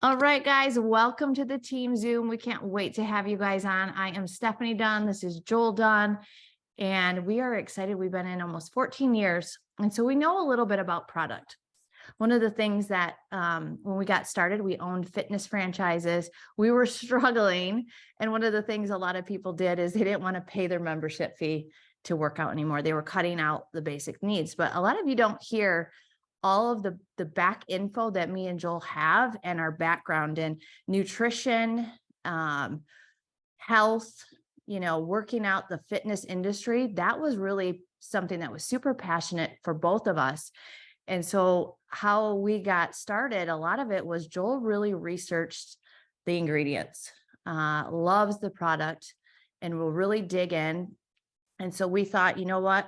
All right, guys, welcome to the Team Zoom. We can't wait to have you guys on. I am Stephanie Dunn. This is Joel Dunn, and we are excited. We've been in almost 14 years, and so we know a little bit about product. One of the things that when we got started, we owned fitness franchises. We were struggling, and one of the things a lot of people did is they didn't want to pay their membership fee to work out anymore. They were cutting out the basic needs, but a lot of you don't hear all of the back info that me and Joel have and our background in nutrition, health, working out, the fitness industry. That was really something that was super passionate for both of us. And so how we got started, a lot of it was Joel really researched the ingredients, loves the product, and will really dig in. And so we thought, you know what?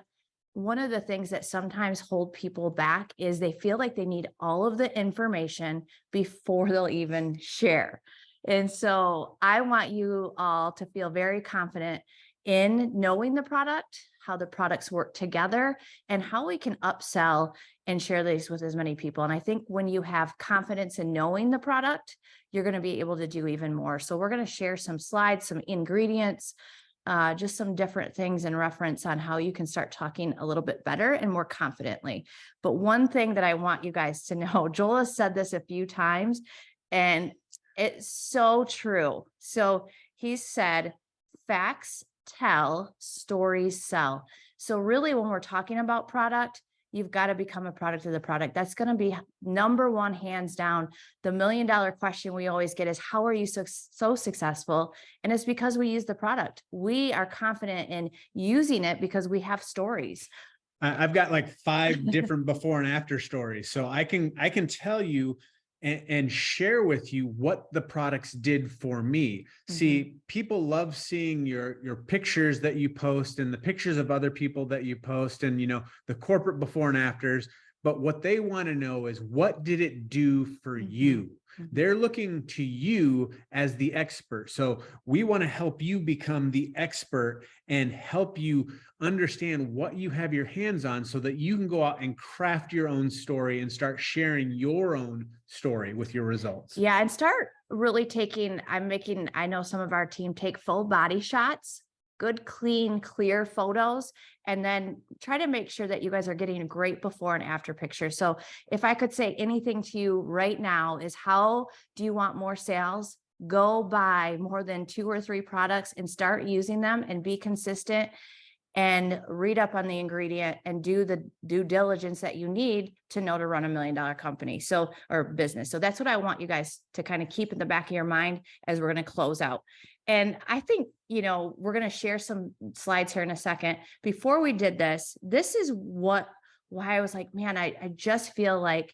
One of the things that sometimes hold people back is they feel like they need all of the information before they'll even share. And so I want you all to feel very confident in knowing the product, how the products work together, and how we can upsell and share these with as many people. And I think when you have confidence in knowing the product, you're going to be able to do even more. So we're going to share some slides, some ingredients, just some different things in reference on how you can start talking a little bit better and more confidently. But one thing that I want you guys to know, Joel has said this a few times, and it's so true. So he said, facts tell, stories sell. So really, when we're talking about product, you've got to become a product of the product. That's going to be number one, hands down. The $1 million question we always get is, how are you so successful? And it's because we use the product. We are confident in using it because we have stories. I've got like 5 different before and after stories. So I can tell you and share with you what the products did for me. Mm-hmm. See, people love seeing your pictures that you post and the pictures of other people that you post and, the corporate before and afters. But what they want to know is, what did it do for you? They're looking to you as the expert. So we want to help you become the expert and help you understand what you have your hands on so that you can go out and craft your own story and start sharing your own story with your results. Yeah. And start really I know some of our team take full body shots, good, clean, clear photos, and then try to make sure that you guys are getting a great before and after picture. So if I could say anything to you right now is, how do you want more sales? Go buy more than 2 or 3 products and start using them and be consistent and read up on the ingredient and do the due diligence that you need to know to run $1 million company. Or business. So that's what I want you guys to kind of keep in the back of your mind as we're going to close out. And I think, we're going to share some slides here in a second. Before we did this is why I was like, man, I just feel like,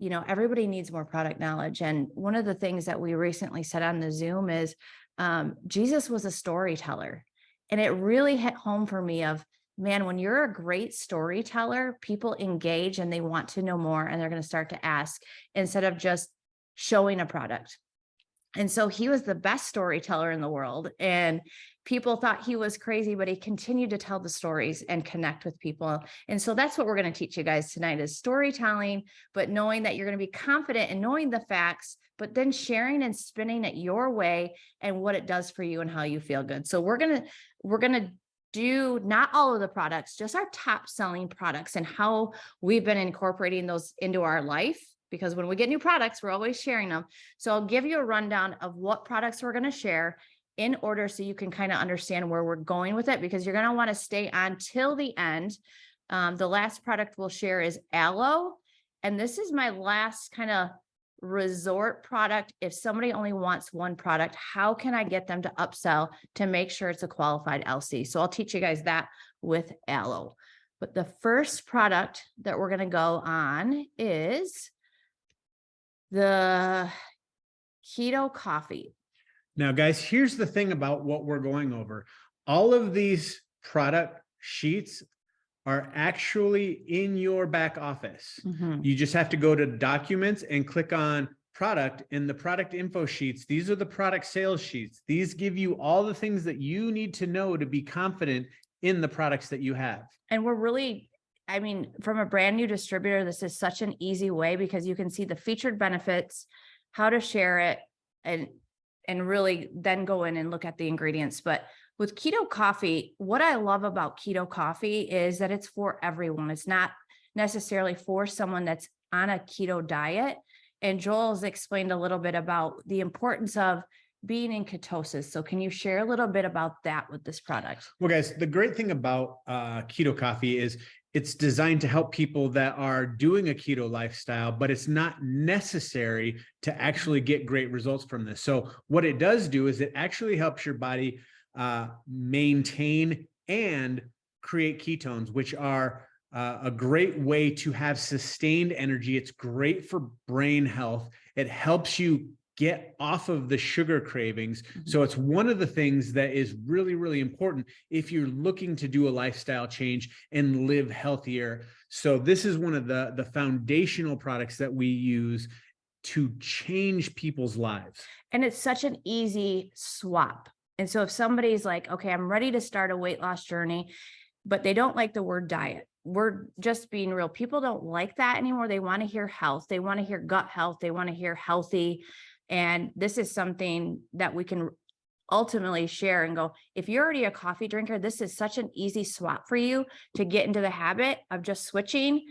everybody needs more product knowledge. And one of the things that we recently said on the Zoom is Jesus was a storyteller. And it really hit home for me of, man, when you're a great storyteller, people engage and they want to know more, and they're going to start to ask instead of just showing a product. And so he was the best storyteller in the world, and people thought he was crazy, but he continued to tell the stories and connect with people. And so that's what we're going to teach you guys tonight, is storytelling, but knowing that you're going to be confident in knowing the facts, but then sharing and spinning it your way and what it does for you and how you feel good. So we're going to do not all of the products, just our top selling products and how we've been incorporating those into our life. Because when we get new products, we're always sharing them. So I'll give you a rundown of what products we're going to share in order so you can kind of understand where we're going with it, because you're going to want to stay on till the end. The last product we'll share is Aloe. And this is my last kind of resort product. If somebody only wants one product, how can I get them to upsell to make sure it's a qualified LC? So I'll teach you guys that with Aloe. But the first product that we're going to go on is the Keto Coffee. Now, guys, here's the thing about what we're going over. All of these product sheets are actually in your back office. Mm-hmm. You just have to go to documents and click on product. In the product info sheets, these are the product sales sheets. These give you all the things that you need to know to be confident in the products that you have. And we're really, from a brand new distributor, this is such an easy way because you can see the featured benefits, how to share it, and really then go in and look at the ingredients. But with Keto Coffee, what I love about Keto Coffee is that it's for everyone. It's not necessarily for someone that's on a keto diet. And Joel's explained a little bit about the importance of being in ketosis. So can you share a little bit about that with this product? Well, guys, the great thing about Keto Coffee is it's designed to help people that are doing a keto lifestyle, but it's not necessary to actually get great results from this. So what it does do is it actually helps your body maintain and create ketones, which are a great way to have sustained energy. It's great for brain health. It helps you get off of the sugar cravings. So it's one of the things that is really, really important if you're looking to do a lifestyle change and live healthier. So this is one of the foundational products that we use to change people's lives. And it's such an easy swap. And so if somebody's like, okay, I'm ready to start a weight loss journey, but they don't like the word diet. We're just being real. People don't like that anymore. They want to hear health. They want to hear gut health. They want to hear healthy. And this is something that we can ultimately share and go, if you're already a coffee drinker, this is such an easy swap for you to get into the habit of just switching.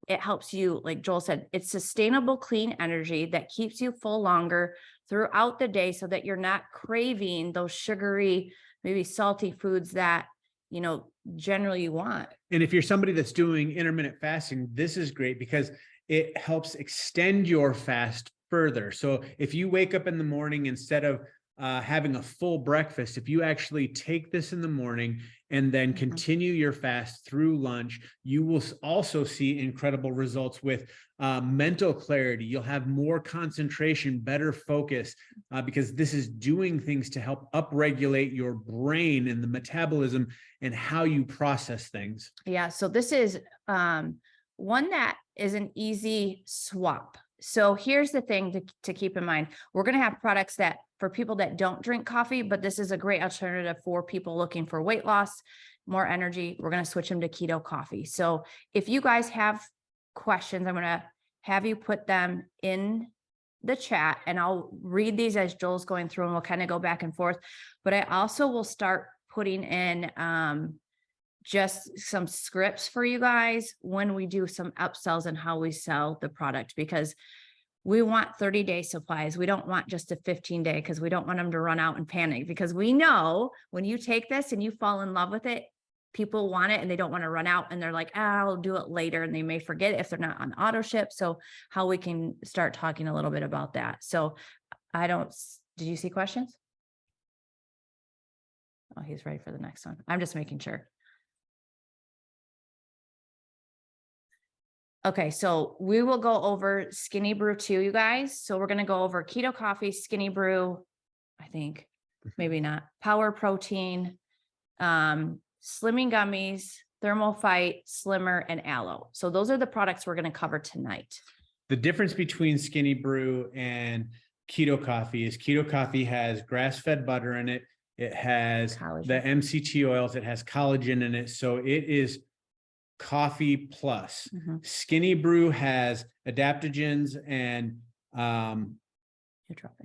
It helps you, like Joel said, it's sustainable, clean energy that keeps you full longer throughout the day so that you're not craving those sugary, maybe salty foods that, you know, generally you want. And if you're somebody that's doing intermittent fasting, this is great because it helps extend your fast further. So if you wake up in the morning, instead of having a full breakfast, if you actually take this in the morning and then continue your fast through lunch, you will also see incredible results with mental clarity. You'll have more concentration, better focus, because this is doing things to help upregulate your brain and the metabolism and how you process things. Yeah. So this is one that is an easy swap. So here's the thing to keep in mind. We're going to have products that for people that don't drink coffee, but this is a great alternative for people looking for weight loss, more energy. We're going to switch them to Keto Coffee. So if you guys have questions, I'm going to have you put them in the chat and I'll read these as Joel's going through and we'll kind of go back and forth. But I also will start putting in just some scripts for you guys when we do some upsells and how we sell the product, because we want 30-day supplies. We don't want just a 15-day because we don't want them to run out and panic, because we know when you take this and you fall in love with it, people want it and they don't want to run out and they're like, I'll do it later. And they may forget if they're not on auto ship. So how we can start talking a little bit about that. So did you see questions? Oh, he's ready for the next one. I'm just making sure. Okay, so we will go over Skinny Brew too, you guys. So we're going to go over Keto Coffee, Skinny Brew, I think, maybe not, Power Protein, Slimming Gummies, Thermal Fight, Slimmer, and Aloe. So those are the products we're going to cover tonight. The difference between Skinny Brew and Keto Coffee is Keto Coffee has grass-fed butter in it. It has Collagen. the MCT oils. It has collagen in it. So it is coffee plus. Skinny Brew has adaptogens and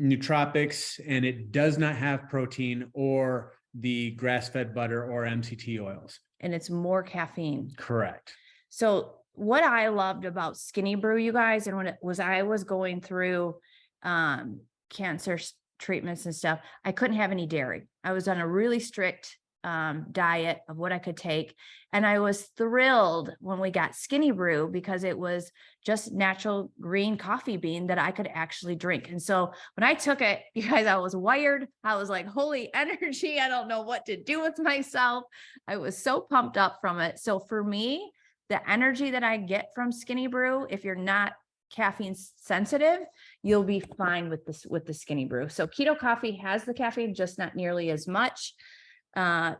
nootropics, and it does not have protein or the grass-fed butter or MCT oils. And it's more caffeine. Correct. So what I loved about Skinny Brew, you guys, and when I was going through cancer treatments and stuff, I couldn't have any dairy. I was on a really strict diet of what I could take. And I was thrilled when we got Skinny Brew because it was just natural green coffee bean that I could actually drink. And so when I took it, you guys, I was wired. I was like, holy energy. I don't know what to do with myself. I was so pumped up from it. So for me, the energy that I get from Skinny Brew, if you're not caffeine sensitive, you'll be fine with this, with the Skinny Brew. So Keto Coffee has the caffeine, just not nearly as much.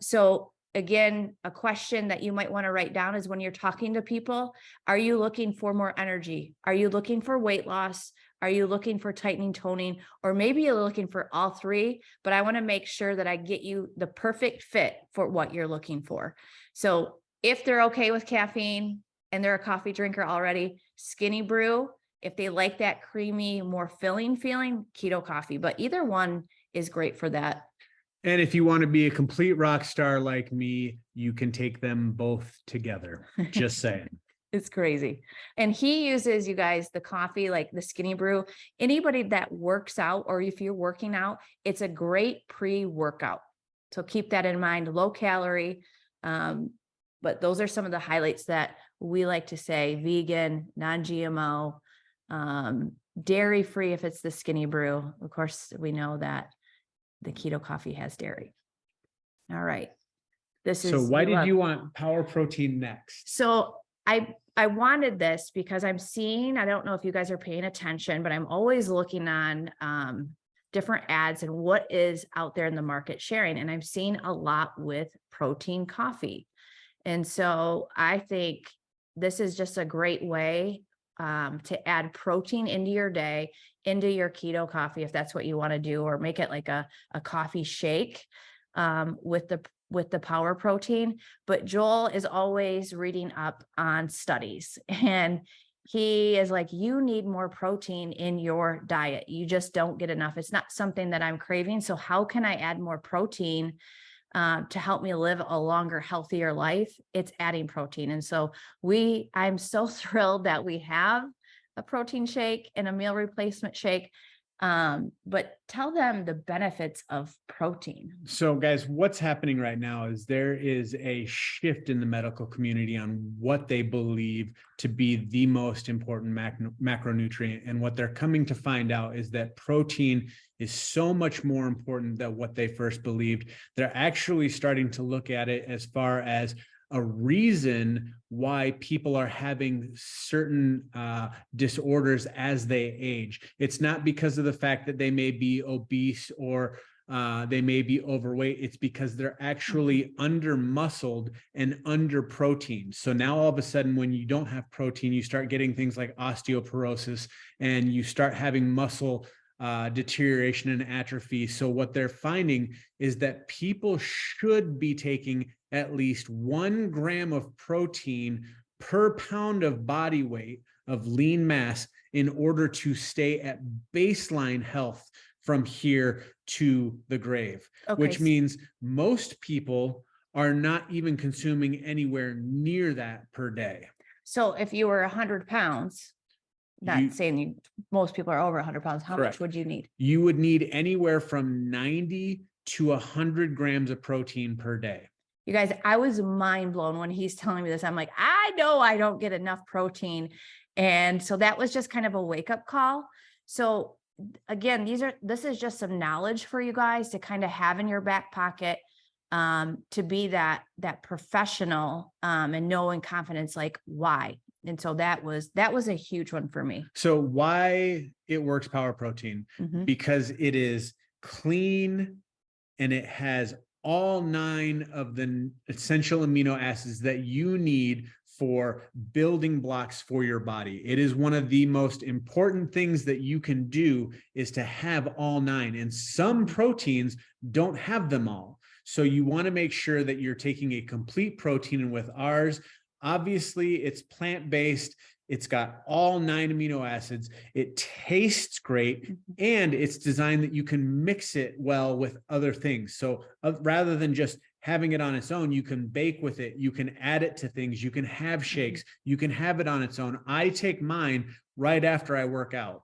So again, a question that you might want to write down is when you're talking to people, are you looking for more energy? Are you looking for weight loss? Are you looking for tightening, toning, or maybe you're looking for all three, but I want to make sure that I get you the perfect fit for what you're looking for. So if they're okay with caffeine and they're a coffee drinker already, Skinny Brew If they like that creamy, more filling feeling, Keto Coffee, but either one is great for that. And if you want to be a complete rock star like me, you can take them both together. Just saying. It's crazy. And he uses, you guys, the coffee, like the Skinny Brew. Anybody that works out, or if you're working out, it's a great pre-workout. So keep that in mind, low calorie. But those are some of the highlights that we like to say: vegan, non-GMO, dairy free if it's the Skinny Brew. Of course, we know that the Keto Coffee has dairy. All right. So why did you want Power Protein next? So I wanted this because I'm seeing, I don't know if you guys are paying attention, but I'm always looking on different ads and what is out there in the market sharing. And I'm seeing a lot with protein coffee. And so I think this is just a great way to add protein into your day, into your keto coffee, if that's what you want to do, or make it like a coffee shake with the power protein. But Joel is always reading up on studies, and he is like, you need more protein in your diet. You just don't get enough. It's not something that I'm craving. So how can I add more protein to help me live a longer, healthier life? It's adding protein. And so I'm so thrilled that we have a protein shake and a meal replacement shake. But tell them the benefits of protein. So guys, what's happening right now is there is a shift in the medical community on what they believe to be the most important macronutrient. And what they're coming to find out is that protein is so much more important than what they first believed. They're actually starting to look at it as far as a reason why people are having certain disorders as they age. It's not because of the fact that they may be obese or they may be overweight. It's because they're actually under muscled and under protein. So now all of a sudden, when you don't have protein, you start getting things like osteoporosis, and you start having muscle deterioration and atrophy. So what they're finding is that people should be taking at least 1 gram of protein per pound of body weight of lean mass in order to stay at baseline health from here to the grave, which means most people are not even consuming anywhere near that per day. So if you were 100 pounds, saying most people are over 100 pounds, how much would you need? You would need anywhere from 90 to 100 grams of protein per day. You guys, I was mind blown when he's telling me this. I'm like, I know I don't get enough protein. And so that was just kind of a wake up call. So again, this is just some knowledge for you guys to kind of have in your back pocket, to be that professional, and know in confidence, like why. And so that was a huge one for me. So why it works, Power Protein, because it is clean and it has all 9 of the essential amino acids that you need for building blocks for your body. It is one of the most important things that you can do, is to have all 9. And some proteins don't have them all. So you want to make sure that you're taking a complete protein. And with ours, obviously it's plant-based. It's got all 9 amino acids. It tastes great, and it's designed that you can mix it well with other things. So rather than just having it on its own, you can bake with it. You can add it to things. You can have shakes. You can have it on its own. I take mine right after I work out.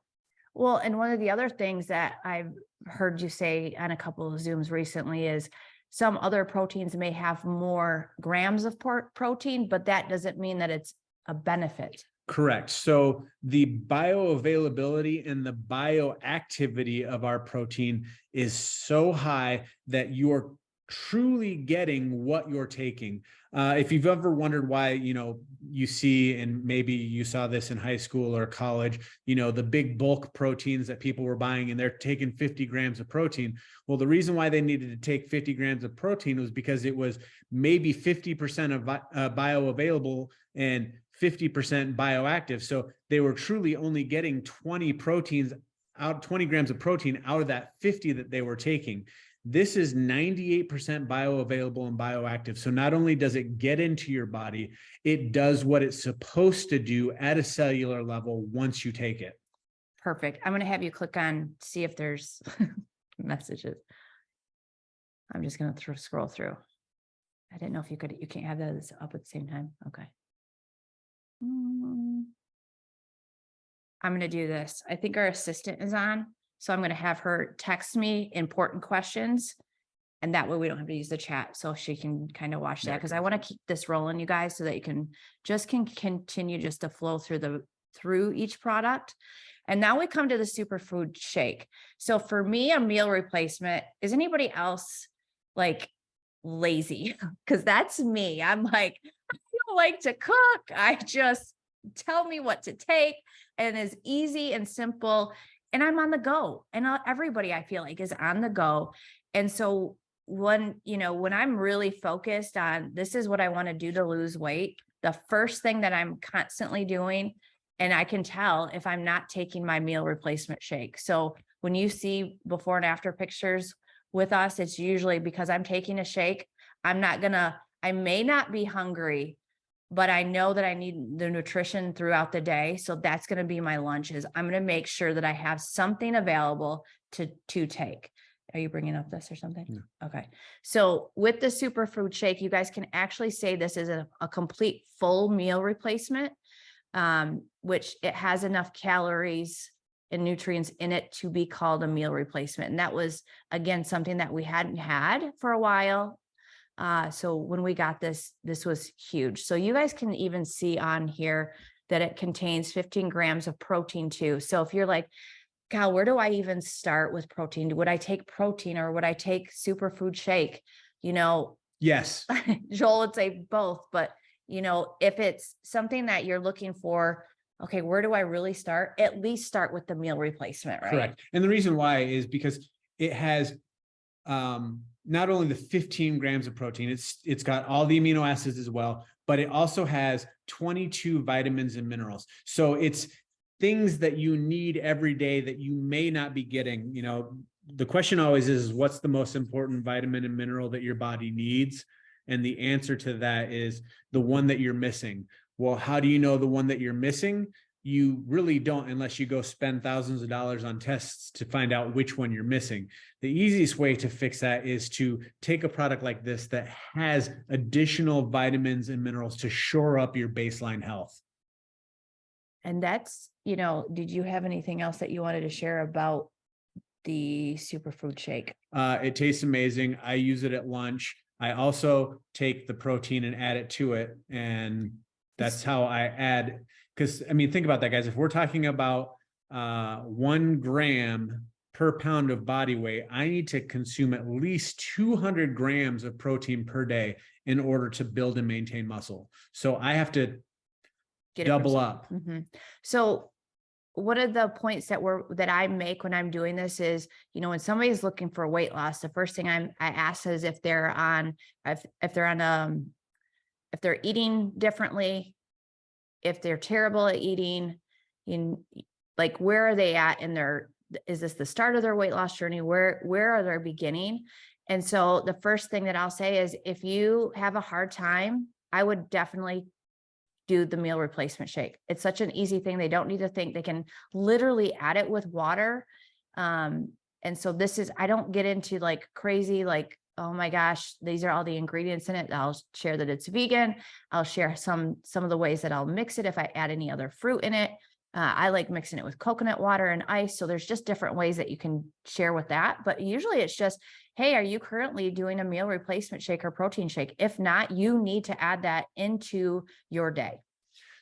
Well, and one of the other things that I've heard you say on a couple of Zooms recently is some other proteins may have more grams of protein, but that doesn't mean that it's a benefit. Correct. So the bioavailability and the bioactivity of our protein is so high that you're truly getting what you're taking. If you've ever wondered why, you see, and maybe you saw this in high school or college, the big bulk proteins that people were buying, and they're taking 50 grams of protein. Well, the reason why they needed to take 50 grams of protein was because it was maybe 50% of bioavailable and 50% bioactive. So they were truly only getting 20 grams of protein out of that 50 that they were taking. This is 98% bioavailable and bioactive. So not only does it get into your body, it does what it's supposed to do at a cellular level once you take it. Perfect. I'm going to have you click on, see if there's messages. I'm just going to scroll through. I didn't know if you can't have those up at the same time. Okay. I'm going to do this. I think our assistant is on, so I'm going to have her text me important questions, and that way we don't have to use the chat, so she can kind of watch that, because I want to keep this rolling, you guys, so that you can continue just to flow through each product. And now we come to the Superfood Shake. So for me, a meal replacement, is anybody else like lazy? Because that's me. I'm like, I don't like to cook. I just tell me what to take, and it's easy and simple, and I'm on the go, and everybody I feel like is on the go. And so when I'm really focused on this is what I want to do to lose weight, the first thing that I'm constantly doing, and I can tell if I'm not taking my meal replacement shake. So when you see before and after pictures with us, it's usually because I'm taking a shake. I may not be hungry, but I know that I need the nutrition throughout the day. So that's going to be my lunches. I'm going to make sure that I have something available to take. Are you bringing up this or something? No. Okay. So with the Superfood Shake, you guys can actually say this is a complete full meal replacement, which it has enough calories and nutrients in it to be called a meal replacement. And that was, again, something that we hadn't had for a while. So when we got this was huge. So you guys can even see on here that it contains 15 grams of protein too. So if you're like, Cal, where do I even start with protein? Would I take protein or would I take Superfood Shake? Yes. Joel would say both, but if it's something that you're looking for, okay, where do I really start? At least start with the meal replacement, right? Correct. And the reason why is because it has not only the 15 grams of protein, it's got all the amino acids as well, but it also has 22 vitamins and minerals. So it's things that you need every day that you may not be getting. The question always is what's the most important vitamin and mineral that your body needs? And the answer to that is the one that you're missing. Well, how do you know the one that you're missing? You really don't unless you go spend thousands of dollars on tests to find out which one you're missing. The easiest way to fix that is to take a product like this that has additional vitamins and minerals to shore up your baseline health. And that's, did you have anything else that you wanted to share about the Superfood Shake? It tastes amazing. I use it at lunch. I also take the protein and add it to it. And that's how I add, because think about that, guys. If we're talking about 1 gram per pound of body weight, I need to consume at least 200 grams of protein per day in order to build and maintain muscle. So I have to double up. Mm-hmm. So one of the points that I make when I'm doing this is, when somebody's looking for weight loss, the first thing I ask is if they're eating differently, if they're terrible at eating, like where are they at in is this the start of their weight loss journey? Where are they beginning? And so the first thing that I'll say is if you have a hard time, I would definitely do the meal replacement shake. It's such an easy thing. They don't need to think. They can literally add it with water. And so I don't get into like crazy, like, oh my gosh, these are all the ingredients in it. I'll share that it's vegan. I'll share some of the ways that I'll mix it if I add any other fruit in it. I like mixing it with coconut water and ice. So there's just different ways that you can share with that. But usually it's just, hey, are you currently doing a meal replacement shake or protein shake? If not, you need to add that into your day.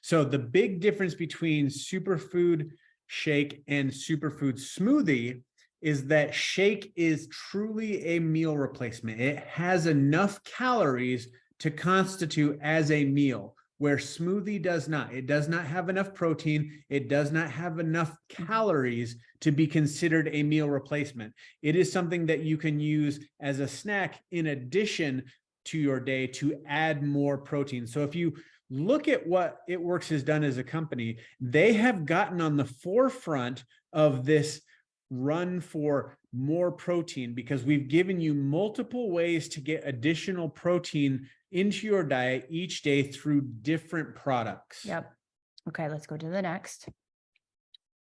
So the big difference between Superfood Shake and Superfood Smoothie is that shake is truly a meal replacement. It has enough calories to constitute as a meal, where smoothie does not. It does not have enough protein. It does not have enough calories to be considered a meal replacement. It is something that you can use as a snack in addition to your day to add more protein. So if you look at what It Works has done as a company, they have gotten on the forefront of this run for more protein because we've given you multiple ways to get additional protein into your diet each day through different products. Yep. Okay, let's go to the next,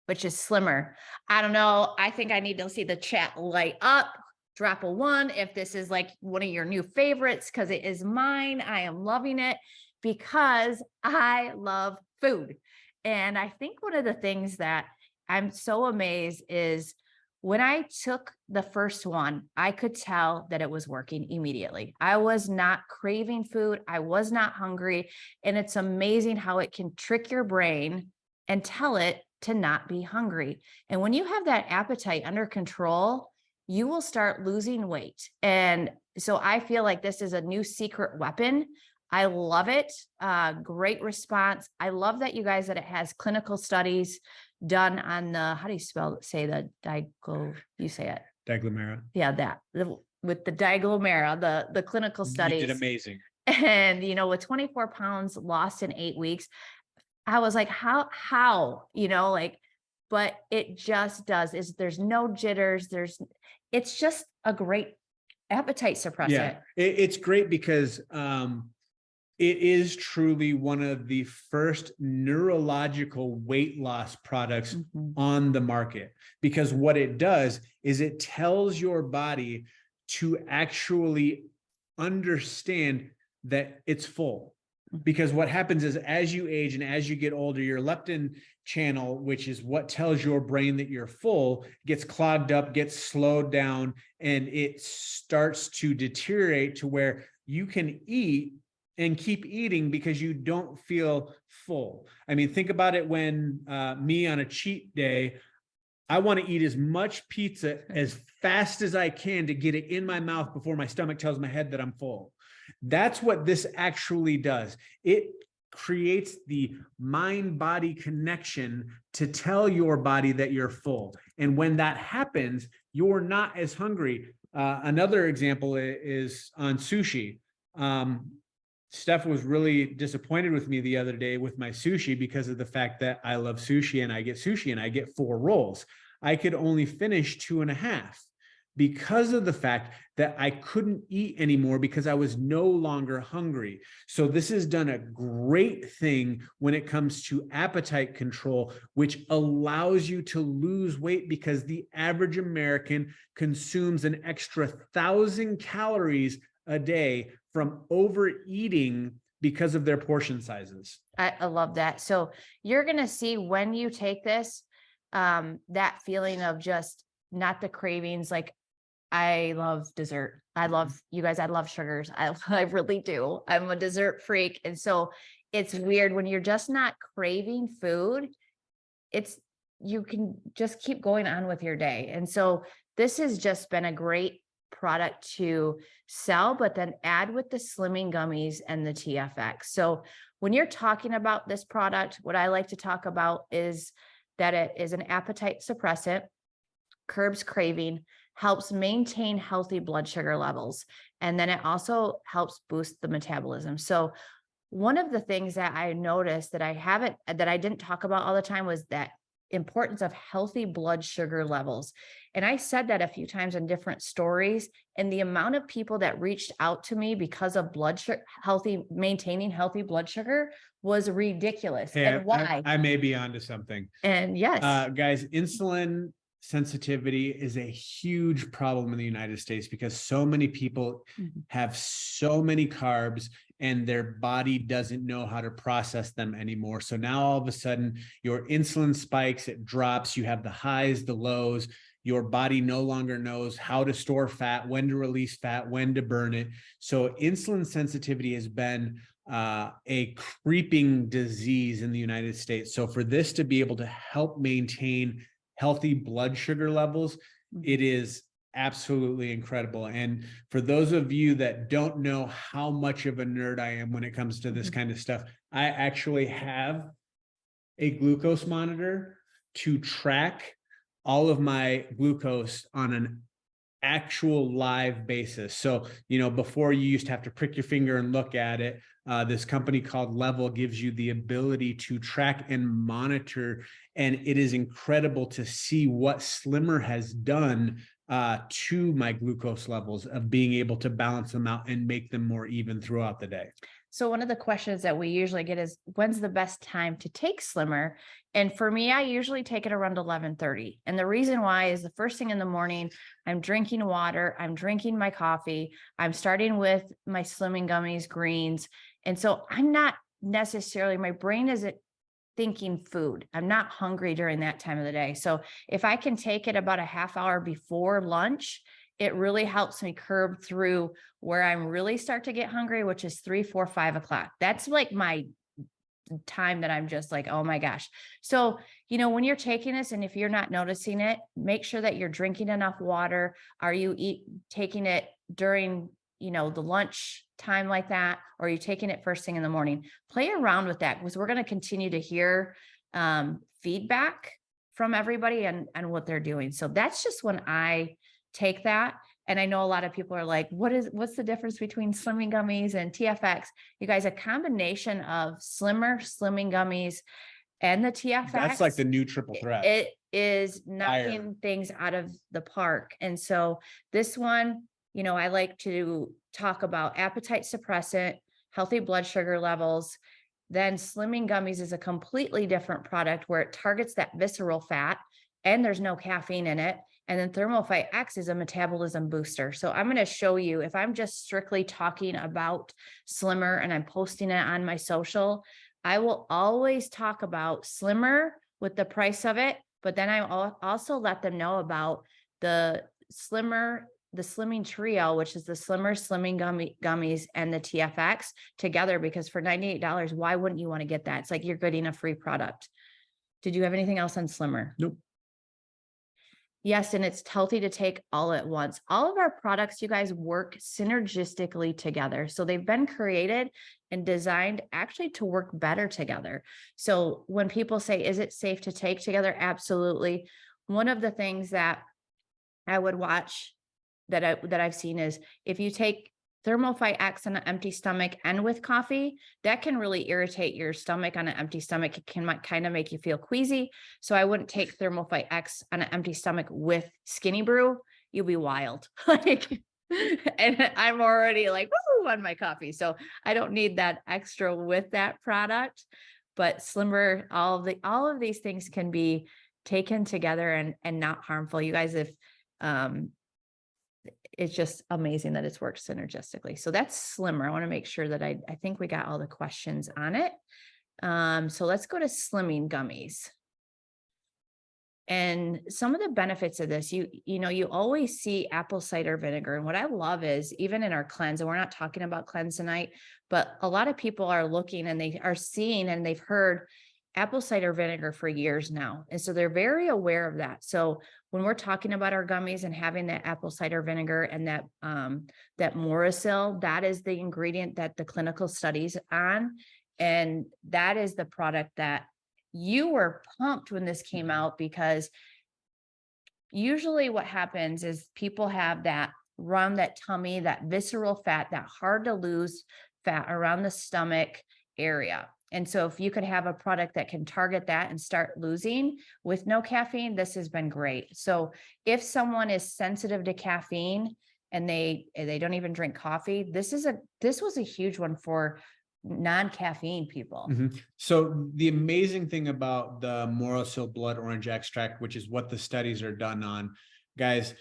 which is slimmer. I don't know. I think I need to see the chat light up. Dropple One, if this is like one of your new favorites, because it is mine. I am loving it because I love food. And I think one of the things that I'm so amazed is when I took the first one, I could tell that it was working immediately. I was not craving food. I was not hungry. And it's amazing how it can trick your brain and tell it to not be hungry. And when you have that appetite under control, you will start losing weight. And so I feel like this is a new secret weapon. I love it. Great response. I love that you guys, that it has clinical studies done on the, how do you say the you say it? Diglomera. Yeah, with the diglomera, the clinical studies. You did amazing. And, with 24 pounds lost in 8 weeks, I was like, how, but it just does. There's no jitters. It's just a great appetite suppressant. Yeah, it's great because, it is truly one of the first neurological weight loss products on the market, because what it does is it tells your body to actually understand that it's full. Because what happens is, as you age and as you get older, your leptin channel, which is what tells your brain that you're full, gets clogged up, gets slowed down, and it starts to deteriorate to where you can eat and keep eating because you don't feel full. I mean, think about it when me on a cheat day, I want to eat as much pizza as fast as I can to get it in my mouth before my stomach tells my head that I'm full. That's what this actually does. It creates the mind-body connection to tell your body that you're full. And when that happens, you're not as hungry. Another example is on sushi. Steph was really disappointed with me the other day with my sushi because of the fact that I love sushi and I get 4 rolls. I could only finish 2.5 because of the fact that I couldn't eat anymore because I was no longer hungry. So this has done a great thing when it comes to appetite control, which allows you to lose weight because the average American consumes an extra 1,000 calories a day from overeating because of their portion sizes. I love that. So you're going to see when you take this, that feeling of just not the cravings. Like, I love dessert. I love, you guys, I love sugars. I really do. I'm a dessert freak. And so it's weird when you're just not craving food. You can just keep going on with your day. And so this has just been a great product to sell, but then add with the slimming gummies and the TFX. So when you're talking about this product, what I like to talk about is that it is an appetite suppressant, curbs craving, helps maintain healthy blood sugar levels, and then it also helps boost the metabolism. So one of the things that I noticed that I didn't talk about all the time was that importance of healthy blood sugar levels. And I said that a few times in different stories, and the amount of people that reached out to me because of blood sugar, maintaining healthy blood sugar was ridiculous. Hey, and why? I may be onto something. And yes, guys, insulin sensitivity is a huge problem in the United States because so many people have so many carbs and their body doesn't know how to process them anymore. So now all of a sudden your insulin spikes, it drops, you have the highs, the lows, your body no longer knows how to store fat, when to release fat, when to burn it. So insulin sensitivity has been a creeping disease in the United States. So for this to be able to help maintain healthy blood sugar levels, it is absolutely incredible. And for those of you that don't know how much of a nerd I am when it comes to this kind of stuff, I actually have a glucose monitor to track all of my glucose on an actual live basis. So, before you used to have to prick your finger and look at it, this company called Level gives you the ability to track and monitor. And it is incredible to see what Slimmer has done to my glucose levels, of being able to balance them out and make them more even throughout the day. So one of the questions that we usually get is, when's the best time to take Slimmer? And for me, I usually take it around 11:30. And the reason why is the first thing in the morning, I'm drinking water, I'm drinking my coffee, I'm starting with my Slimming Gummies, greens. And so I'm not necessarily, my brain isn't thinking food. I'm not hungry during that time of the day. So if I can take it about a half hour before lunch, it really helps me curb through where I'm really start to get hungry, which is 3, 4, 5 o'clock. That's like my time that I'm just like, oh my gosh. So, when you're taking this, and if you're not noticing it, make sure that you're drinking enough water. Are you taking it during, the lunch time like that? Or are you taking it first thing in the morning? Play around with that, because we're going to continue to hear feedback from everybody and what they're doing. So that's just when I take that. And I know a lot of people are like, what's the difference between Slimming Gummies and TFX? You guys, a combination of Slimmer, Slimming Gummies, and the TFX. That's like the new triple threat. It is knocking things out of the park. And so this one, I like to talk about appetite suppressant, healthy blood sugar levels. Then Slimming Gummies is a completely different product where it targets that visceral fat and there's no caffeine in it. And then Thermophyte X is a metabolism booster. So I'm going to show you, if I'm just strictly talking about Slimmer and I'm posting it on my social, I will always talk about Slimmer with the price of it. But then I also let them know about the Slimming Trio, which is the Slimmer, Slimming Gummies, and the TFX together, because for $98, why wouldn't you want to get that? It's like you're getting a free product. Did you have anything else on Slimmer? Nope. Yes, and it's healthy to take all at once. All of our products, you guys, work synergistically together. So they've been created and designed actually to work better together. So when people say, is it safe to take together? Absolutely. One of the things that I would watch that I've seen is, if you take Thermophyte X on an empty stomach and with coffee, that can really irritate your stomach on an empty stomach. It can kind of make you feel queasy. So I wouldn't take Thermophyte X on an empty stomach with Skinny Brew. You'll be wild. And I'm already like, woo, on my coffee. So I don't need that extra with that product. But Slimmer, all of these things can be taken together and not harmful. You guys, if it's just amazing that it's worked synergistically. So that's Slimmer. I want to make sure that I think we got all the questions on it. So let's go to Slimming Gummies. And some of the benefits of this, you always see apple cider vinegar. And what I love is, even in our cleanse, and we're not talking about cleanse tonight, but a lot of people are looking and they are seeing and they've heard apple cider vinegar for years now. And so they're very aware of that. So when we're talking about our gummies and having that apple cider vinegar and that Morasil, that is the ingredient that the clinical studies on. And that is the product that you were pumped when this came out, because usually what happens is people have that tummy, that visceral fat, that hard to lose fat around the stomach area. And so if you could have a product that can target that and start losing with no caffeine, this has been great. So if someone is sensitive to caffeine and they don't even drink coffee, this was a huge one for non-caffeine people. Mm-hmm. So the amazing thing about the Morasil blood orange extract, which is what the studies are done on, guys,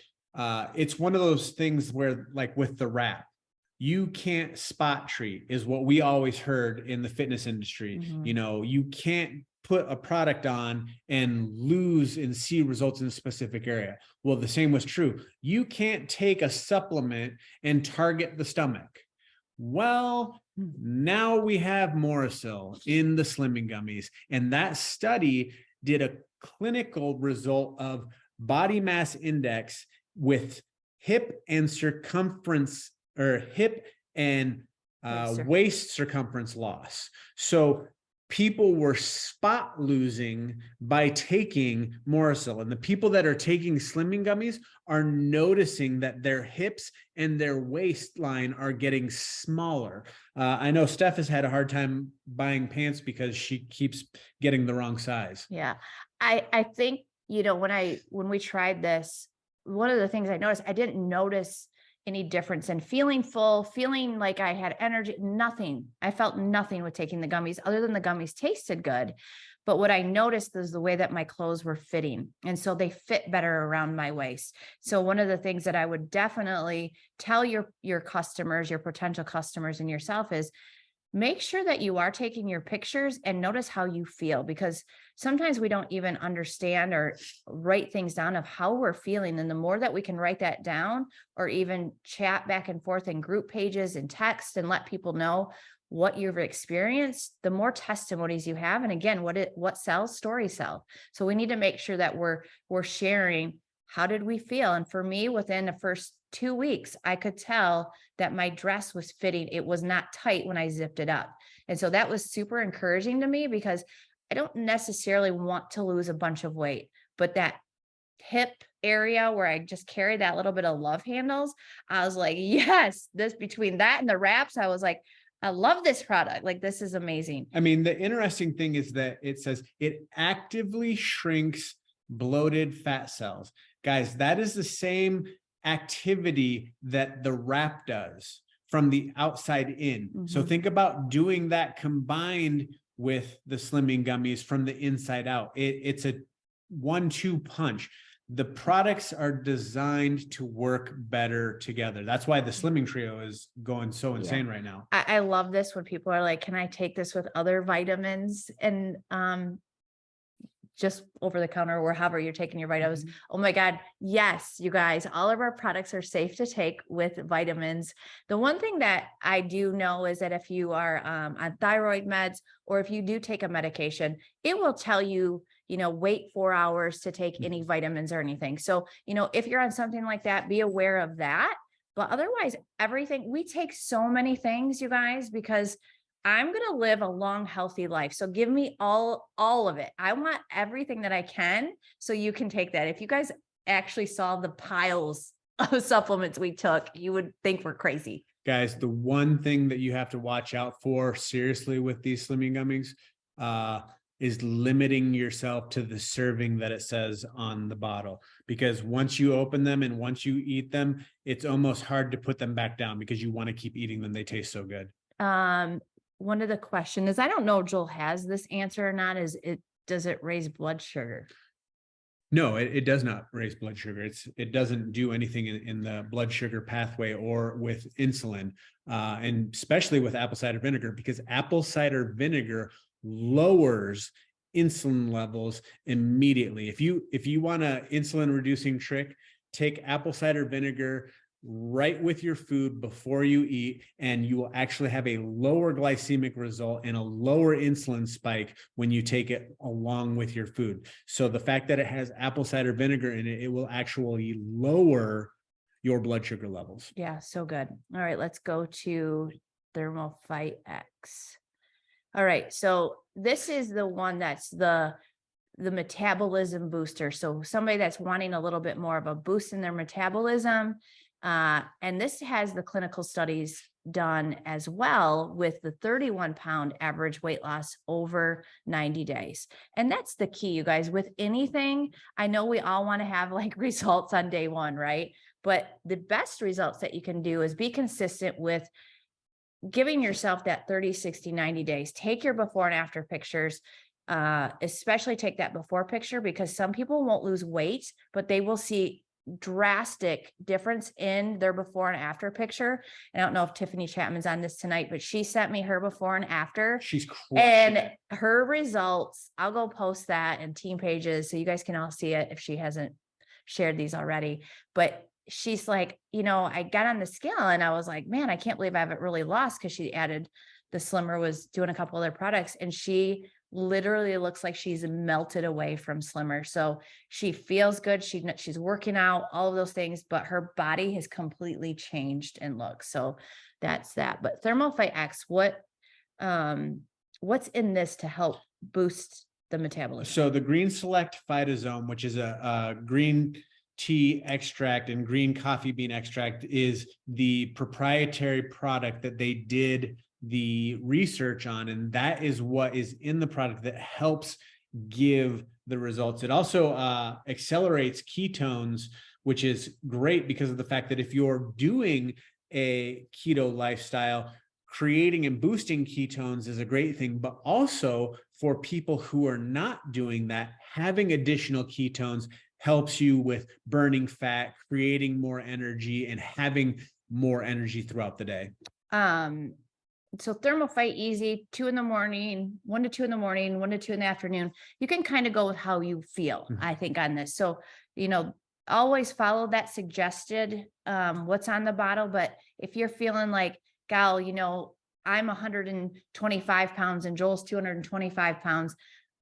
it's one of those things where, like with the wrap, you can't spot treat, is what we always heard in the fitness industry. Mm-hmm. You can't put a product on and lose and see results in a specific area. Well, the same was true. You can't take a supplement and target the stomach. Well, now we have Morasil in the Slimming Gummies, and that study did a clinical result of body mass index with hip and circumference, or hip and waist circumference loss. So people were spot losing by taking Morrisil. And the people that are taking slimming gummies are noticing that their hips and their waistline are getting smaller. I know Steph has had a hard time buying pants because she keeps getting the wrong size. Yeah. I think, when we tried this, one of the things I noticed, I didn't notice any difference in feeling full, feeling like I had energy, nothing. I felt nothing with taking the gummies other than the gummies tasted good. But what I noticed is the way that my clothes were fitting. And so they fit better around my waist. So one of the things that I would definitely tell your customers, your potential customers and yourself is, make sure that you are taking your pictures and notice how you feel, because sometimes we don't even understand or write things down of how we're feeling. And the more that we can write that down, or even chat back and forth in group pages and text and let people know what you've experienced, the more testimonies you have. And again, what sells? Stories sell. So we need to make sure that we're sharing, how did we feel? And for me, within the first 2 weeks, I could tell that my dress was fitting. It was not tight when I zipped it up. And so that was super encouraging to me, because I don't necessarily want to lose a bunch of weight, but that hip area where I just carry that little bit of love handles, I was like, yes, this, between that and the wraps, I was like, I love this product. Like, this is amazing. I mean, the interesting thing is that it says it actively shrinks bloated fat cells. Guys, that is the same activity that the wrap does from the outside in. So think about doing that combined with the slimming gummies from the inside out. It's a 1-2 punch. The products are designed to work better together. That's why the slimming trio is going so insane right now. I love this when people are like, can I take this with other vitamins and just over the counter or however you're taking your vitamins? Oh my God. Yes, you guys, all of our products are safe to take with vitamins. The one thing that I do know is that if you are on thyroid meds, or if you do take a medication, it will tell you, wait 4 hours to take any vitamins or anything. So, if you're on something like that, be aware of that. But otherwise, everything, we take so many things, you guys, because I'm going to live a long, healthy life. So give me all of it. I want everything that I can. So you can take that. If you guys actually saw the piles of supplements we took, you would think we're crazy. Guys, the one thing that you have to watch out for seriously with these slimming gummies is limiting yourself to the serving that it says on the bottle, because once you open them and once you eat them, it's almost hard to put them back down because you want to keep eating them. They taste so good. One of the questions is, I don't know if Joel has this answer or not, does it raise blood sugar? No, it does not raise blood sugar. It doesn't do anything in the blood sugar pathway or with insulin, and especially with apple cider vinegar, because apple cider vinegar lowers insulin levels immediately. If you want an insulin reducing trick, take apple cider vinegar right with your food before you eat, and you will actually have a lower glycemic result and a lower insulin spike when you take it along with your food. So the fact that it has apple cider vinegar in it, it will actually lower your blood sugar levels. Yeah, so good. All right, let's go to Thermal Fight X. All right, so this is the one that's the metabolism booster. So somebody that's wanting a little bit more of a boost in their metabolism. And this has the clinical studies done as well, with the 31-pound average weight loss over 90 days. And that's the key, you guys, with anything. I know we all want to have like results on day one, right? But the best results that you can do is be consistent with giving yourself that 30, 60, 90 days. Take your before and after pictures, especially take that before picture, because some people won't lose weight, but they will see drastic difference in their before and after picture. And I don't know if Tiffany Chapman's on this tonight, but she sent me her before and after. She's crushing and it. Her results, I'll go post that in team pages so you guys can all see it if she hasn't shared these already. But she's like, I got on the scale and I was like, man, I can't believe I haven't really lost, because she added the Slimmer, was doing a couple other products, and she literally looks like she's melted away from Slimmer. So she feels good. She's working out, all of those things, but her body has completely changed in look. So that's that. But Thermal Fight X, what what's in this to help boost the metabolism? So the Green Select Phytosome, which is a green tea extract and green coffee bean extract, is the proprietary product that they did the research on. And that is what is in the product that helps give the results. It also accelerates ketones, which is great because of the fact that if you're doing a keto lifestyle, creating and boosting ketones is a great thing, but also for people who are not doing that, having additional ketones helps you with burning fat, creating more energy, and having more energy throughout the day. So Thermofite easy, 2 in the morning, 1 to 2 in the morning, 1 to 2 in the afternoon. You can kind of go with how you feel, I think, on this. So, always follow that suggested, what's on the bottle. But if you're feeling like, gal, I'm 125 pounds and Joel's 225 pounds,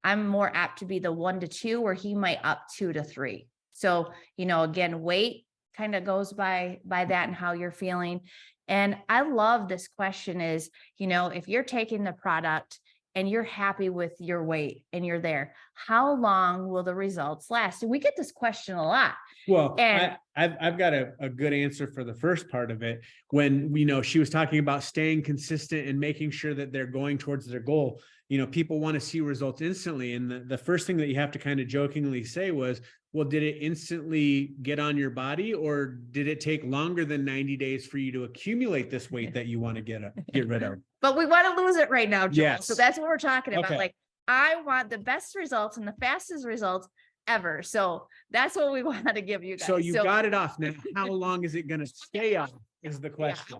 I'm more apt to be the 1 to 2, where he might up 2 to 3. So, again, weight kind of goes by that and how you're feeling. And I love this question is, if you're taking the product and you're happy with your weight and you're there, how long will the results last? And we get this question a lot. Well, And I've got a good answer for the first part of it. When, she was talking about staying consistent and making sure that they're going towards their goal. People want to see results instantly. And the first thing that you have to kind of jokingly say was, well, did it instantly get on your body, or did it take longer than 90 days for you to accumulate this weight that you want to get rid of? But we want to lose it right now, Joel. Yes. So that's what we're talking about. Okay. Like, I want the best results and the fastest results ever. So that's what we want to give you guys. So you got it off. Now, how long is it going to stay off is the question.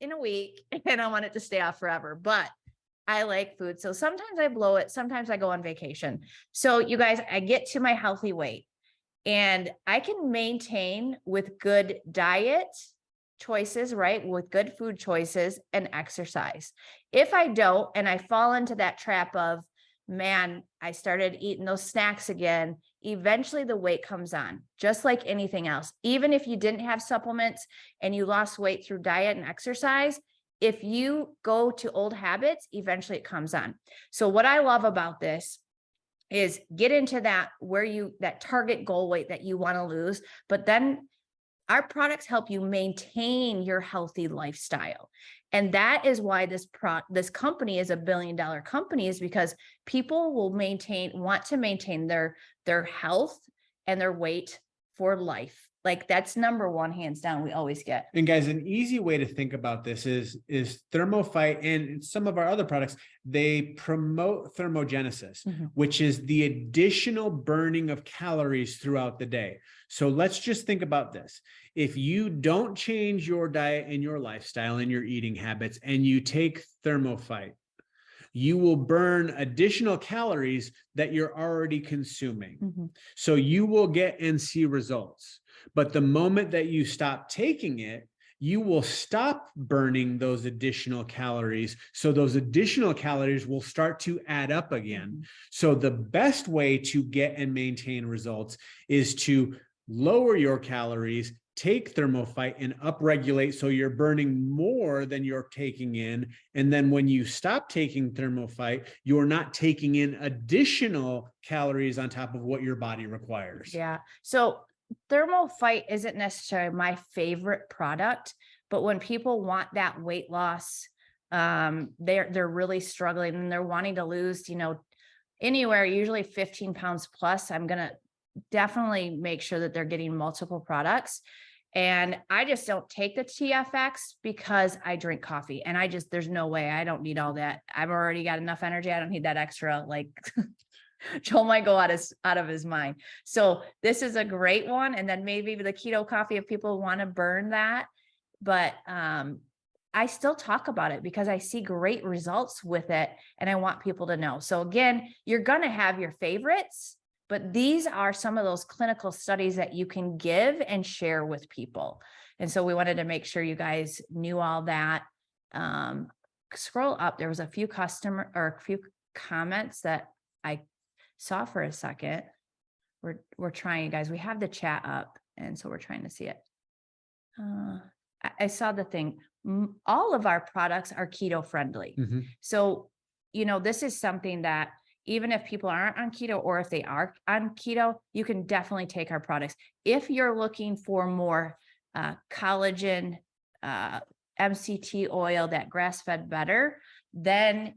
In a week, and I want it to stay off forever, but I like food. So sometimes I blow it. Sometimes I go on vacation. So you guys, I get to my healthy weight and I can maintain with good diet choices, right? With good food choices and exercise. If I don't, and I fall into that trap of, man, I started eating those snacks again, eventually the weight comes on, just like anything else. Even if you didn't have supplements and you lost weight through diet and exercise, if you go to old habits, eventually it comes on. So what I love about this is get into that that target goal weight that you want to lose, but then our products help you maintain your healthy lifestyle. And that is why this company is $1 billion company, is because people will want to maintain their health and their weight for life. Like, that's number one, hands down, we always get. And guys, an easy way to think about this is Thermofite and some of our other products, they promote thermogenesis, which is the additional burning of calories throughout the day. So let's just think about this. If you don't change your diet and your lifestyle and your eating habits, and you take Thermofite, you will burn additional calories that you're already consuming. So you will get and see results. But the moment that you stop taking it, you will stop burning those additional calories. So those additional calories will start to add up again. So the best way to get and maintain results is to lower your calories, take Thermofite and upregulate so you're burning more than you're taking in. And then when you stop taking Thermofite, you're not taking in additional calories on top of what your body requires. Yeah. So Thermofite isn't necessarily my favorite product, but when people want that weight loss, they're really struggling and they're wanting to lose, anywhere, usually 15 pounds plus. I'm going to definitely make sure that they're getting multiple products. And I just don't take the TFX because I drink coffee and there's no way, I don't need all that. I've already got enough energy. I don't need that extra, like Joel might go out of his mind. So this is a great one. And then maybe the Keto Coffee if people want to burn that. But I still talk about it because I see great results with it and I want people to know. So again, you're going to have your favorites, but these are some of those clinical studies that you can give and share with people. And so we wanted to make sure you guys knew all that. Scroll up. There was a few comments that I saw for a second. We're trying, guys. We have the chat up, and so we're trying to see it. I saw the thing. All of our products are keto friendly. So you know, this is something that even if people aren't on keto or if they are on keto, you can definitely take our products. If you're looking for more collagen, MCT oil, that grass-fed better, then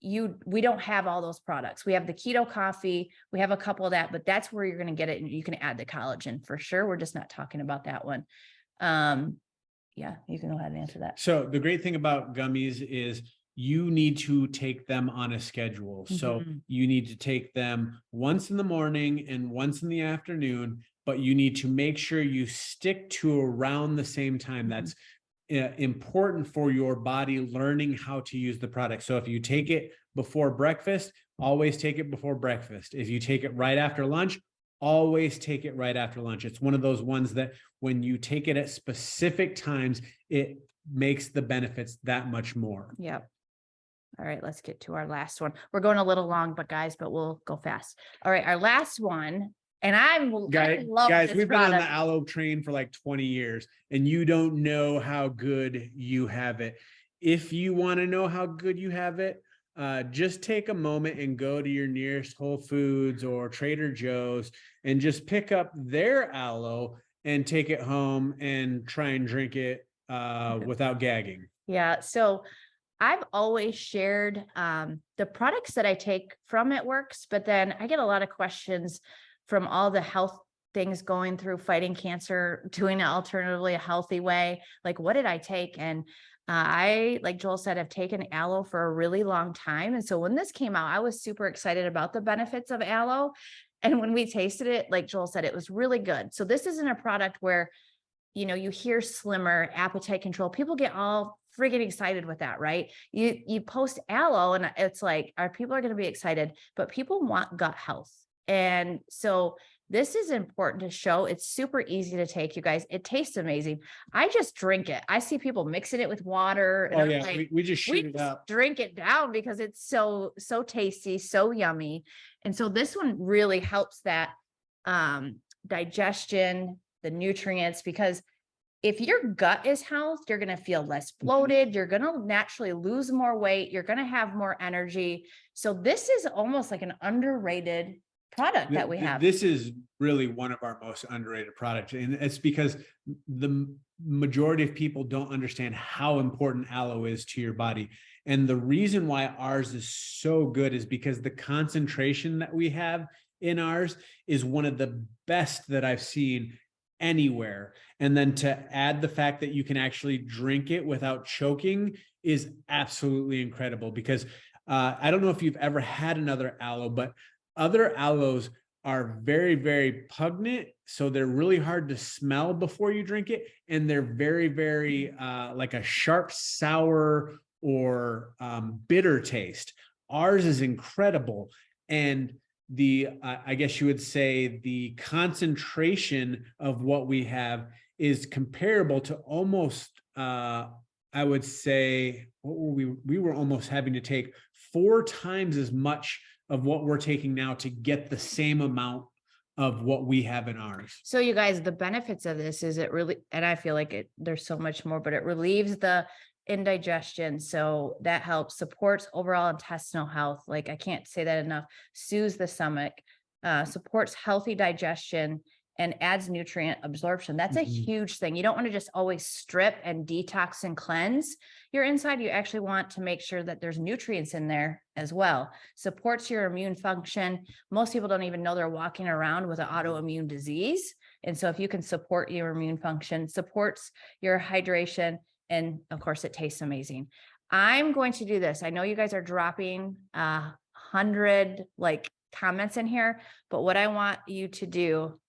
we don't have all those products. We have the Keto Coffee, we have a couple of that, but that's where you're going to get it. And you can add the collagen for sure. We're just not talking about that one. Yeah, you can go ahead and answer that. So the great thing about gummies is you need to take them on a schedule. So you need to take them once in the morning and once in the afternoon, but you need to make sure you stick to around the same time. That's important for your body learning how to use the product. So if you take it before breakfast, always take it before breakfast. If you take it right after lunch, always take it right after lunch. It's one of those ones that when you take it at specific times, it makes the benefits that much more. Yep. All right, let's get to our last one. We're going a little long, but we'll go fast. All right, our last one. And I love guys, this we've product. been on the Aloe train for like 20 years and you don't know how good you have it. If you want to know how good you have it, just take a moment and go to your nearest Whole Foods or Trader Joe's and just pick up their aloe and take it home and try and drink it without gagging. Yeah. So I've always shared the products that I take from It Works, but then I get a lot of questions from all the health things going through fighting cancer, doing it alternatively a healthy way. Like, what did I take? And I, like Joel said, have taken aloe for a really long time. And so when this came out, I was super excited about the benefits of aloe. And when we tasted it, like Joel said, it was really good. So this isn't a product where, you know, you hear slimmer, appetite control. People get all friggin' excited with that, right? You post aloe and it's like, our people are going to be excited, but people want gut health. And so this is important to show. It's super easy to take, you guys. It tastes amazing. I just drink it. I see people mixing it with water. And I'm like, we just shoot it up. Drink it down because it's so tasty, so yummy. And so this one really helps that digestion, the nutrients, because if your gut is healthy, you're going to feel less bloated. You're going to naturally lose more weight. You're going to have more energy. So this is almost like an underrated product that we have. This is really one of our most underrated products. And it's because the majority of people don't understand how important aloe is to your body. And the reason why ours is so good is because the concentration that we have in ours is one of the best that I've seen anywhere. And then to add the fact that you can actually drink it without choking is absolutely incredible. Because I don't know if you've ever had another aloe, but other aloes are very, very pungent. So they're really hard to smell before you drink it. And they're very, very like a sharp, sour or bitter taste. Ours is incredible. And I guess you would say the concentration of what we have is comparable to almost, I would say, we were almost having to take 4 times as much of what we're taking now to get the same amount of what we have in ours. So you guys, the benefits of this is it really, and I feel like there's so much more, but it relieves the indigestion. So that helps, supports overall intestinal health. Like, I can't say that enough. Soothes the stomach, supports healthy digestion, and adds nutrient absorption. That's a huge thing. You don't want to just always strip and detox and cleanse your inside. You actually want to make sure that there's nutrients in there as well. Supports your immune function. Most people don't even know they're walking around with an autoimmune disease. And so if you can support your immune function, supports your hydration, and of course it tastes amazing. I'm going to do this. I know you guys are dropping 100 like comments in here, but what I want you to do,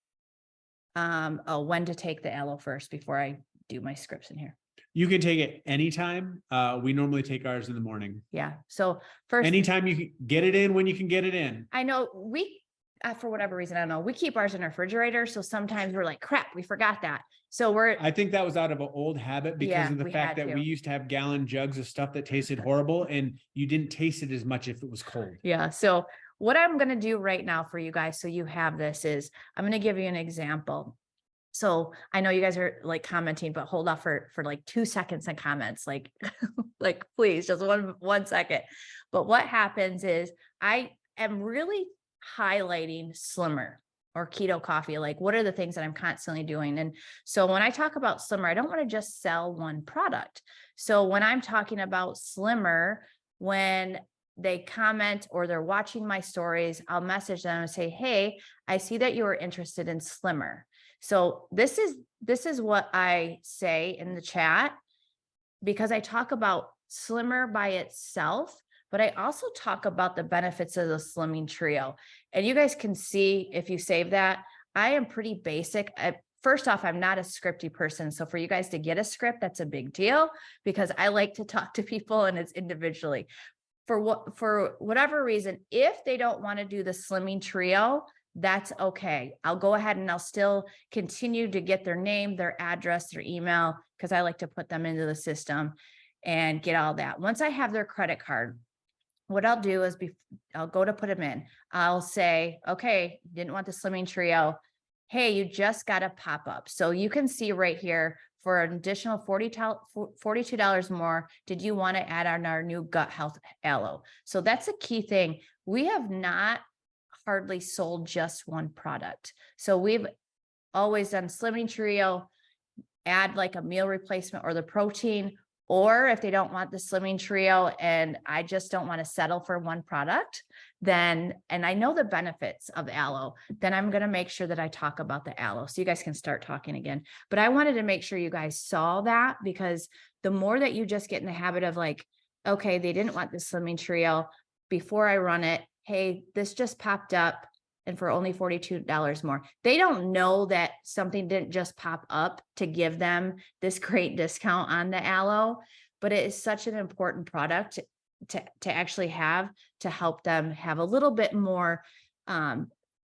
when to take the aloe first before I do my scripts in here. You can take it anytime. We normally take ours in the morning. Yeah. So first, anytime you can get it in when you can get it in. I know we, for whatever reason, I don't know, we keep ours in our refrigerator. So sometimes we're like, crap, we forgot that. So I think that was out of an old habit because of the fact that we used to have gallon jugs of stuff that tasted horrible and you didn't taste it as much if it was cold. Yeah. So what I'm going to do right now for you guys, so you have this, is I'm going to give you an example. So I know you guys are like commenting, but hold off for like 2 seconds in comments, like, like please, just 1 second. But what happens is I am really highlighting Slimmer or Keto Coffee. Like, what are the things that I'm constantly doing? And so when I talk about Slimmer, I don't want to just sell one product. So when I'm talking about Slimmer, when they comment or they're watching my stories, I'll message them and say, hey, I see that you are interested in Slimmer. So this is what I say in the chat, because I talk about Slimmer by itself, but I also talk about the benefits of the Slimming Trio. And you guys can see if you save that, I am pretty basic. First off, I'm not a scripty person. So for you guys to get a script, that's a big deal, because I like to talk to people and it's individually. For whatever reason, if they don't want to do the Slimming Trio, that's okay. I'll go ahead and I'll still continue to get their name, their address, their email, because I like to put them into the system and get all that. Once I have their credit card, what I'll do is I'll go to put them in. I'll say, okay, didn't want the Slimming Trio. Hey, you just got a pop-up. So you can see right here, for an additional $42 more, did you want to add on our new gut health aloe? So that's a key thing. We have not hardly sold just one product. So we've always done Slimming Trio, add like a meal replacement or the protein, or if they don't want the Slimming Trio and I just don't want to settle for one product, then, and I know the benefits of aloe, then I'm going to make sure that I talk about the aloe so you guys can start talking again. But I wanted to make sure you guys saw that, because the more that you just get in the habit of like, okay, they didn't want the Slimming Trio, before I run it, hey, this just popped up and for only $42 more. They don't know that something didn't just pop up to give them this great discount on the aloe, but it is such an important product to actually have, to help them have a little bit more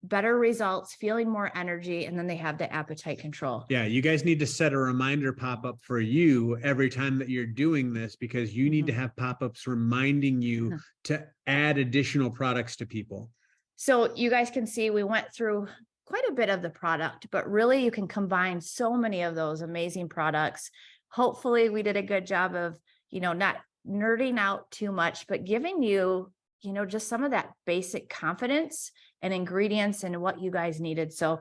better results, feeling more energy, and then they have the appetite control. Yeah, you guys need to set a reminder pop-up for you every time that you're doing this, because you need to have pop-ups reminding you to add additional products to people. So you guys can see we went through quite a bit of the product, but really you can combine so many of those amazing products. Hopefully we did a good job of, not nerding out too much, but giving you, just some of that basic confidence and ingredients and what you guys needed. So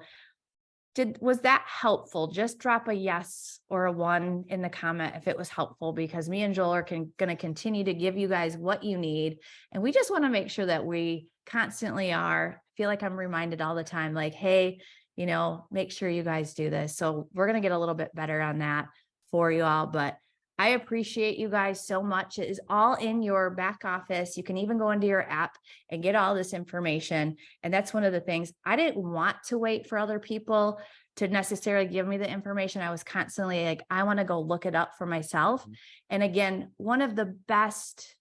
was that helpful? Just drop a yes or a 1 in the comment if it was helpful, because me and Joel are going to continue to give you guys what you need. And we just want to make sure that we constantly feel like I'm reminded all the time, like, hey, make sure you guys do this. So we're going to get a little bit better on that for you all, but I appreciate you guys so much. It is all in your back office. You can even go into your app and get all this information. And that's one of the things. I didn't want to wait for other people to necessarily give me the information. I was constantly like, I want to go look it up for myself. And again, one of the best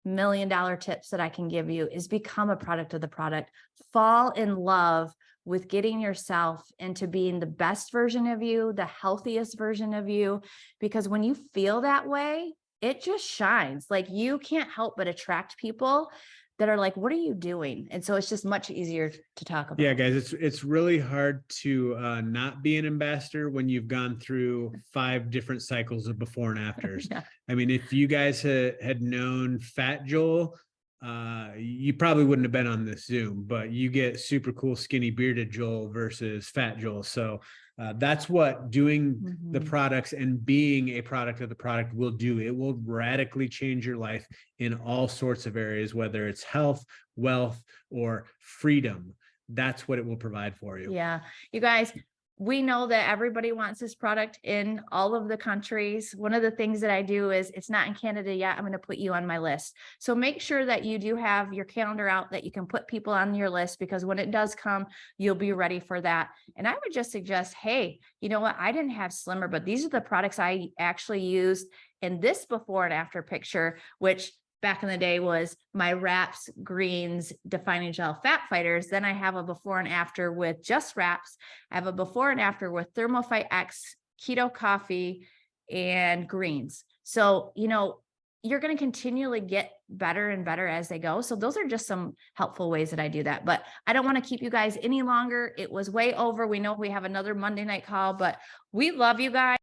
$1 million tips that I can give you is become a product of the product. Fall in love with getting yourself into being the best version of you, the healthiest version of you, because when you feel that way, it just shines. Like, you can't help but attract people that are like, what are you doing? And so it's just much easier to talk about. Yeah, guys, it's really hard to not be an ambassador when you've gone through 5 different cycles of before and afters. Yeah. I mean, if you guys had known Fat Joel, you probably wouldn't have been on this Zoom, but you get super cool skinny bearded Joel versus Fat Joel. So that's what doing the products and being a product of the product will do. It will radically change your life in all sorts of areas, whether it's health, wealth, or freedom. That's what it will provide for you. Yeah, you guys, we know that everybody wants this product in all of the countries. One of the things that I do is, it's not in Canada yet, I'm going to put you on my list. So make sure that you do have your calendar out, that you can put people on your list, because when it does come, you'll be ready for that. And I would just suggest, hey, you know what? I didn't have Slimmer, but these are the products I actually used in this before and after picture, which back in the day was my wraps, greens, defining gel fat fighters. Then I have a before and after with just wraps. I have a before and after with Thermophyte X, Keto Coffee, and greens. So, you're going to continually get better and better as they go. So those are just some helpful ways that I do that, but I don't want to keep you guys any longer. It was way over. We know we have another Monday night call, but we love you guys.